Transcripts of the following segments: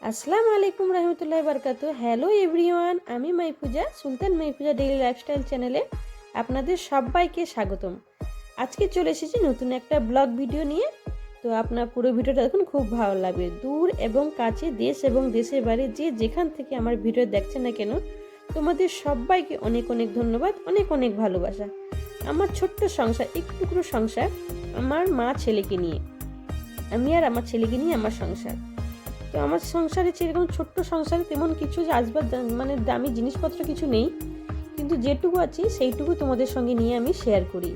আসসালামু আলাইকুম রহমতুল্লাহি বারকাতু। হ্যালো এভরিওয়ান, আমি মাইফুজা, সুলতান মাইফুজা ডেইলি লাইফস্টাইল চ্যানেলে আপনাদের সবাইকে স্বাগতম। আজকে চলে এসেছি নতুন একটা ব্লগ ভিডিও নিয়ে। তো আপনার পুরো ভিডিওটা দেখুন, খুব ভালো লাগবে। দূর এবং কাছে, দেশ এবং দেশের বাইরে যে যেখান থেকে আমার ভিডিও দেখছেন না কেন, তোমাদের সবাইকে অনেক অনেক ধন্যবাদ, অনেক অনেক ভালোবাসা। আমার ছোট্ট সংসার, একটুকরো সংসার, আমার মা ছেলেকে নিয়ে, আমি আর আমার ছেলেকে নিয়ে আমার সংসার। তো আমার সংসারে সেরকম ছোট্ট সংসারে তেমন কিছু আসবাব মানে দামি জিনিসপত্র কিছু নেই, কিন্তু যেটুকু আছে সেইটুকু তোমাদের সঙ্গে নিয়ে আমি শেয়ার করি।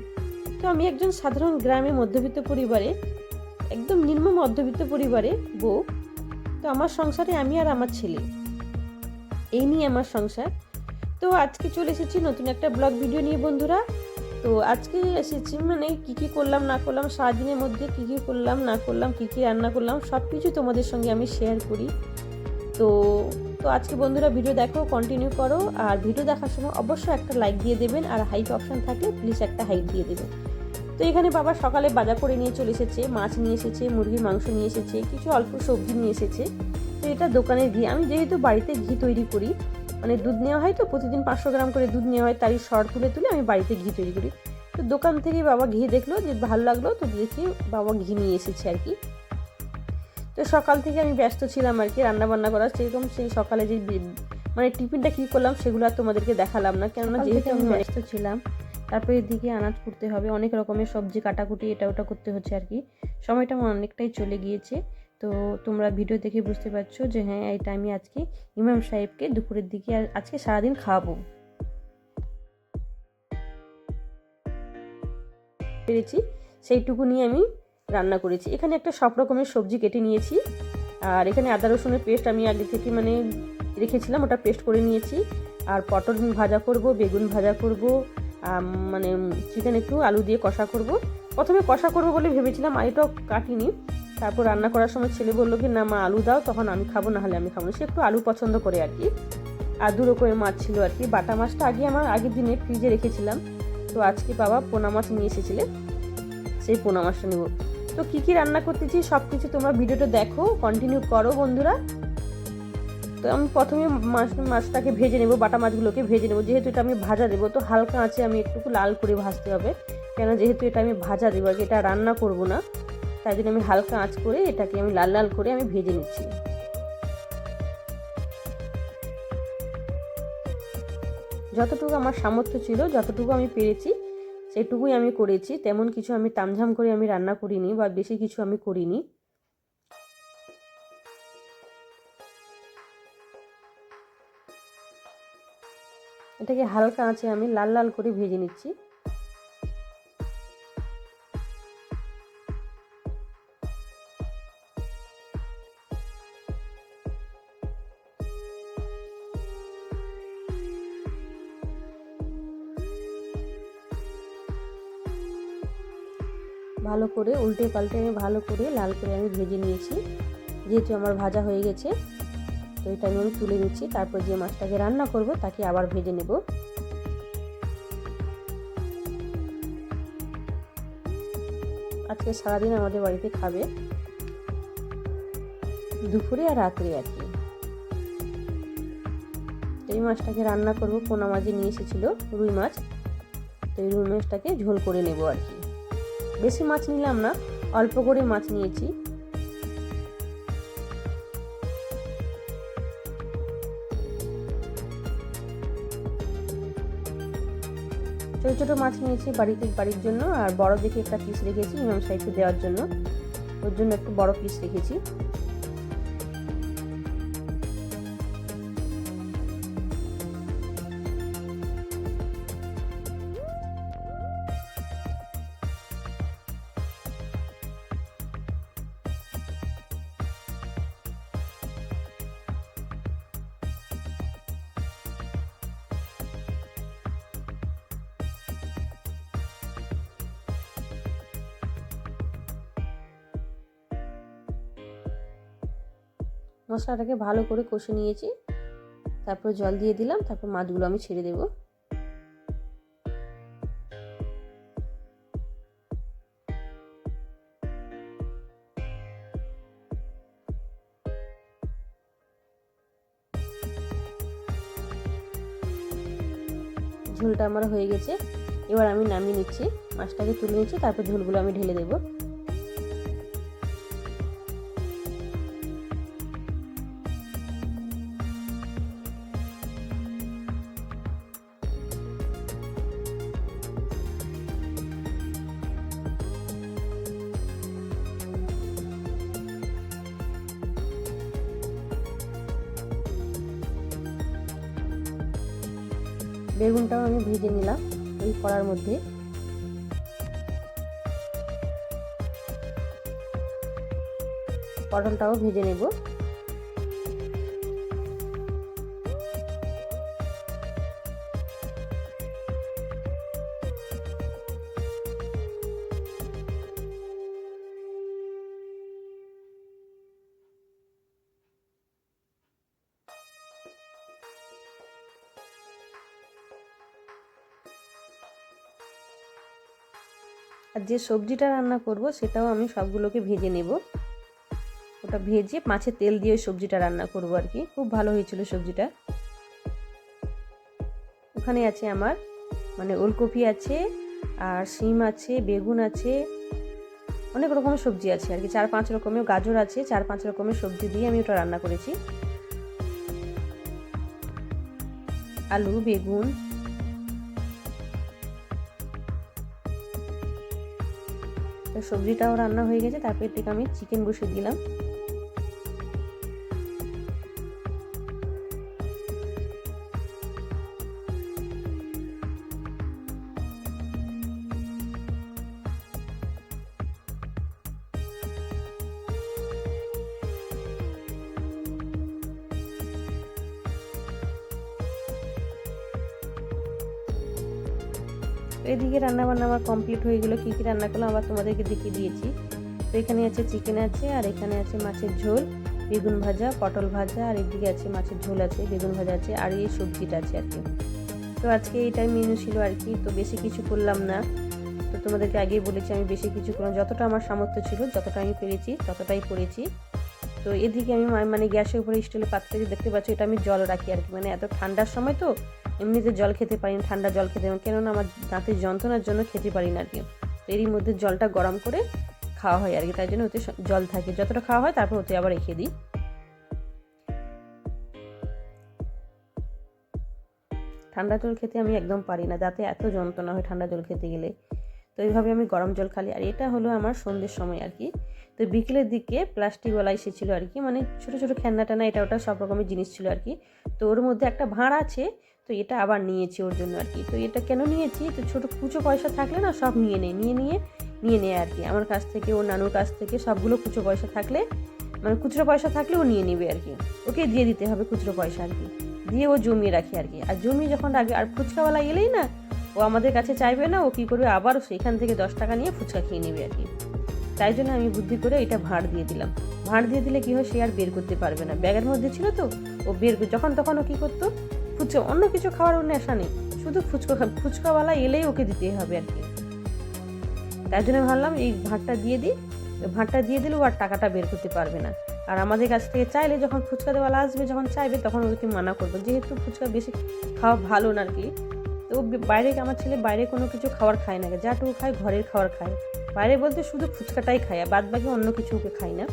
তো আমি একজন সাধারণ গ্রামে মধ্যবিত্ত পরিবারে, একদম নিম্ন মধ্যবিত্ত পরিবারে বউ। তো আমার সংসারে আমি আর আমার ছেলে, এই নিয়ে আমার সংসার। তো আজকে চলে এসেছি নতুন একটা ব্লগ ভিডিও নিয়ে বন্ধুরা। তো আজকে এসেছি মানে কী করলাম না করলাম, সারাদিনের মধ্যে কী করলাম না করলাম, কী রান্না করলাম, সব কিছু তোমাদের সঙ্গে আমি শেয়ার করি। তো তো আজকে বন্ধুরা ভিডিও দেখো, কন্টিনিউ করো। আর ভিডিও দেখার সময় অবশ্যই একটা লাইক দিয়ে দেবেন, আর হাইপ অপশান থাকলে প্লিজ একটা হাইপ দিয়ে দেবেন। তো এখানে বাবা সকালে বাজার করে নিয়ে চলে এসেছে, মাছ নিয়ে এসেছে, মুরগির মাংস নিয়ে এসেছে, কিছু অল্প সবজি নিয়ে এসেছে। তো এটা দোকানের ঘি, আমি যেহেতু বাড়িতে ঘি তৈরি করি, মানে দুধ নেওয়া হয়, তো প্রতিদিন 500 গ্রাম করে দুধ নেওয়া হয়, তারই সর তুলে তুলে আমি বাড়িতে ঘি তৈরি করি। তো দোকান থেকে বাবা ঘি দেখলো যে ভালো লাগলো, তো দেখি বাবা ঘি নিয়ে এসেছে আর কি। তো সকাল থেকে আমি ব্যস্ত ছিলাম আর কি রান্না বান্না করার, সেরকম সেই সকালে যে মানে টিফিনটা কী করলাম সেগুলো আর তোমাদেরকে দেখালাম না, কেননা যেহেতু আমি ব্যস্ত ছিলাম। তারপরে এদিকে আনাজ করতে হবে, অনেক রকমের সবজি কাটাকুটি এটা ওটা করতে হচ্ছে আর কি। সময়টা আমার অনেকটাই চলে গিয়েছে। তো তোমরা ভিডিও দেখে বুঝতে পারছো যে হ্যাঁ, এটা আমি আজকে ইমাম সাহেবকে দুপুরের দিকে আর আজকে সারাদিন খাওয়াবো পেরেছি, সেইটুকু নিয়ে আমি রান্না করেছি। এখানে একটা সব রকমের সবজি কেটে নিয়েছি, আর এখানে আদা রসুনের পেস্ট আমি আগে থেকে মানে রেখেছিলাম, ওটা পেস্ট করে নিয়েছি। আর পটল ভাজা করব, বেগুন ভাজা করব, মানে চিকেন একটু আলু দিয়ে কষা করব। প্রথমে কষা করব বলে ভেবেছিলাম, আলুটাও কাটিনি। তারপর রান্না করার সময় ছেলে বললো কি না মা আলু দাও, তখন আমি খাবো, না হলে আমি খাবো না। সে একটু আলু পছন্দ করে আর কি। আর 2 রকমের মাছ ছিল আর কি। বাটা মাছটা আগে আমার আগের দিনে ফ্রিজে রেখেছিলাম, তো আজকে বাবা পোনা মাছ নিয়ে এসেছিলেন, সেই পোনা মাছটা নেব। তো কী কী রান্না করতেছি সব কিছু তোমরা ভিডিওটা দেখো, কন্টিনিউ করো বন্ধুরা। তো আমি প্রথমে মাছটাকে ভেজে নেব, বাটা মাছগুলোকে ভেজে নেব। যেহেতু এটা আমি ভাজা দেবো, তো হালকা আঁচে আমি একটু লাল করে ভাজতে হবে, কেন যেহেতু এটা আমি ভাজা দেবো আর কি, এটা রান্না করব না। তাই জন্য আমি হালকা আঁচ করে এটাকে আমি লাল লাল করে আমি ভেজে নিচ্ছি। যতটুকু আমার সামর্থ্য ছিল, যতটুকু আমি পেরেছি সেটুকুই আমি করেছি। তেমন কিছু আমি তামঝাম করে আমি রান্না করিনি, বা বেশি কিছু আমি করিনি। এটাকে হালকা আঁচে আমি লাল লাল করে ভেজে নিচ্ছি। ভালো করে উল্টে পাল্টে আমি ভালো করে লাল করে আমি ভেজে নিয়েছি। যেহেতু আমার ভাজা হয়ে গেছে, তো এটা আমি তুলে নিচ্ছি। তারপর যে মাছটাকে রান্না করব তাকে আবার ভেজে নেব। আজকে সারাদিন আমাদের বাড়িতে খাবে, দুপুরে আর রাত্রে আর কি। এই মাছটাকে রান্না করব। পোনা মাছ নিয়ে এসেছিল, রুই মাছ। তো এই রুই মাছটাকে ঝোল করে নেব আর কি। বেশি মাছ নিলাম না, অল্প করে মাছ নিয়েছি। ছোটো ছোটো মাছ নিয়েছি বাড়ির জন্য, আর বড় দেখে একটা পিস রেখেছি ইমাম সাহেবকে দেওয়ার জন্য, ওর জন্য একটু বড় পিস রেখেছি। মশলাটাকে ভালো করে কষে নিয়েছি, তারপর জল দিয়ে দিলাম, তারপর মাছগুলো আমি ছেড়ে দেব। ঝোলটা আমার হয়ে গেছে। এবার আমি নামিয়ে নিচ্ছি, মাছটাকে তুলে নিচ্ছি, তারপর ঝোলগুলো আমি ঢেলে দেবো। বেগুনটাও আমি ভেজে নিলাম ওই কড়ার মধ্যে। পটলটাও ভেজে নেব। আর যে সবজিটা রান্না করব সেটাও আমি সবগুলোকে ভেজে নেব। ওটা ভেজে মাছের তেল দিয়ে সবজিটা রান্না করব আর কি। খুব ভালো হয়েছিল সবজিটা। ওখানে আছে আমার মানে ওলকপি আছে, আর শিম আছে, বেগুন আছে, অনেক রকমের সবজি আছে আর কি। 4-5 রকমের গাজর আছে, 4-5 রকমের সবজি দিয়ে আমি ওটা রান্না করেছি। আলু, বেগুন, সবজিটাও রান্না হয়ে গেছে। তারপর থেকে আমি চিকেন বসিয়ে দিলাম। এদিকে রান্না বান্না আমার কমপ্লিট হয়ে গেলো। কী কী রান্না করলাম আবার তোমাদেরকে দেখিয়ে দিয়েছি। তো এখানে আছে চিকেন আছে, আর এখানে আছে মাছের ঝোল, বেগুন ভাজা, পটল ভাজা, আর এদিকে আছে মাছের ঝোল আছে, বেগুন ভাজা আছে, আর এই সবজিটা আছে আর কি। তো আজকে এইটাই মেনু ছিল আর কি। তো বেশি কিছু করলাম না। তো তোমাদেরকে আগেই বলেছি আমি বেশি কিছু করলাম, যতটা আমার সামর্থ্য ছিল, যতটা আমি পেরেছি ততটাই করেছি। তো এদিকে আমি মানে গ্যাসের উপরে স্টিলের পাত্রে দেখতে পাচ্ছি, এটা আমি জল রাখি আর কি। মানে এত ঠান্ডার সময় তো এমনিতে জল খেতে পারি না, ঠান্ডা জল খেতে পারি, কেননা আমার দাঁতের যন্ত্রণার জন্য খেতে পারি না আর কি। তো এরই মধ্যে জলটা গরম করে খাওয়া হয় আর কি, তাই জন্য ওতে জল থাকে। যতটা খাওয়া হয় তারপর ওতে আবার রেখে দিই। ঠান্ডা জল খেতে আমি একদম পারি না, দাঁতে এত যন্ত্রণা হয় ঠান্ডা জল খেতে গেলে। তো এইভাবে আমি গরম জল খালি। আর এটা হলো আমার সন্ধ্যের সময় আর কি। তো বিকেলের দিকে প্লাস্টিকওয়ালা এসেছিলো আর কি, মানে ছোটো ছোটো খেলনা টানা এটা ওটা সব রকমের জিনিস ছিল আর কি। তো ওর মধ্যে একটা ভাঁড় আছে, তো এটা আবার নিয়েছি ওর জন্য আর কি। তো এটা কেন নিয়েছি, তো ছোটো কুচো পয়সা থাকলে না সব নিয়ে নেয় আর কি। আমার কাছ থেকে, ওর নানুর কাছ থেকে সবগুলো কুচো পয়সা থাকলে, মানে খুচরো পয়সা থাকলে ও নিয়ে নেবে আর কি। ওকে দিয়ে দিতে হবে খুচরো পয়সা আর কি, দিয়ে ও জমিয়ে রাখে আর কি। আর জমিয়ে যখন রাখবে, আর ফুচকাওয়ালা এলেই না ও আমাদের কাছে চাইবে না, ও কী করবে আবার সেখান থেকে 10 টাকা নিয়ে ফুচকা খেয়ে নেবে আর কি। তাই জন্য আমি বুদ্ধি করে এটা ভাঁড় দিয়ে দিলাম। ভাঁড় দিয়ে দিলে কী হয়, সে আর বের করতে পারবে না। ব্যাগের মধ্যে ছিল তো, ও বের যখন তখন ও কী করতো, ফুচকা, অন্য কিছু খাওয়ার ওর নেশা নেই, শুধু ফুচকাওয়ালা এলেই ওকে দিতে হবে আর কি। তাই জন্য ভাবলাম এই ভাঁড়টা দিয়ে দিই। ভাঁড়টা দিয়ে দিলে ও আর টাকাটা বের করতে পারবে না। আর আমাদের কাছ থেকে চাইলে যখন ফুচকা দেওয়ালা আসবে, যখন চাইবে তখন ওদেরকে মানা করবো, যেহেতু ফুচকা বেশি খাওয়া ভালো না আর কি। তো বাইরে, আমার ছেলে বাইরে কোনো কিছু খাবার খায় না, যাটুকু খায় ঘরের খাবার খায়। বাইরে বলতে শুধু ফুচকাটাই খায়, আর বাদ বাকি অন্য কিছু ওকে খায় না।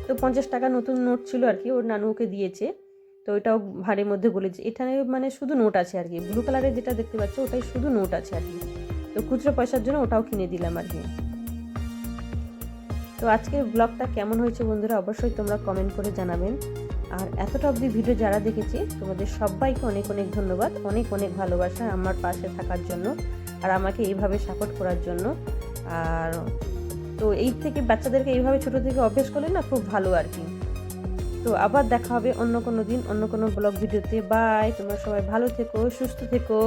তো 50 টাকা নতুন নোট ছিল আর কি, ওর নানু ওকে দিয়েছে। তো ওইটাও ভাঁড়ের মধ্যে গলেছে। এখানে মানে শুধু নোট আছে আর কি, ব্লু কালারের যেটা দেখতে পাচ্ছ ওটাই শুধু নোট আছে আর কি। তো খুচরো পয়সার জন্য ওটাও কিনে দিলাম আর কি। তো আজকের ব্লগটা কেমন হয়েছে বন্ধুরা অবশ্যই তোমরা কমেন্ট করে জানাবেন। আর এতটা অবধি ভিডিও যারা দেখেছি তোমাদের সবাইকে অনেক অনেক ধন্যবাদ, অনেক অনেক ভালোবাসা আমার পাশে থাকার জন্য, আর আমাকে এইভাবে সাপোর্ট করার জন্য। আর তো এই থেকে বাচ্চাদেরকে এইভাবে ছোটো থেকে অভ্যেস করলে না খুব ভালো আর কি। তো আবার দেখা হবে অন্য কোনো দিন, অন্য কোনো ব্লগ ভিডিওতে। বাই, তোমরা সবাই ভালো থেকো, সুস্থ থেকো।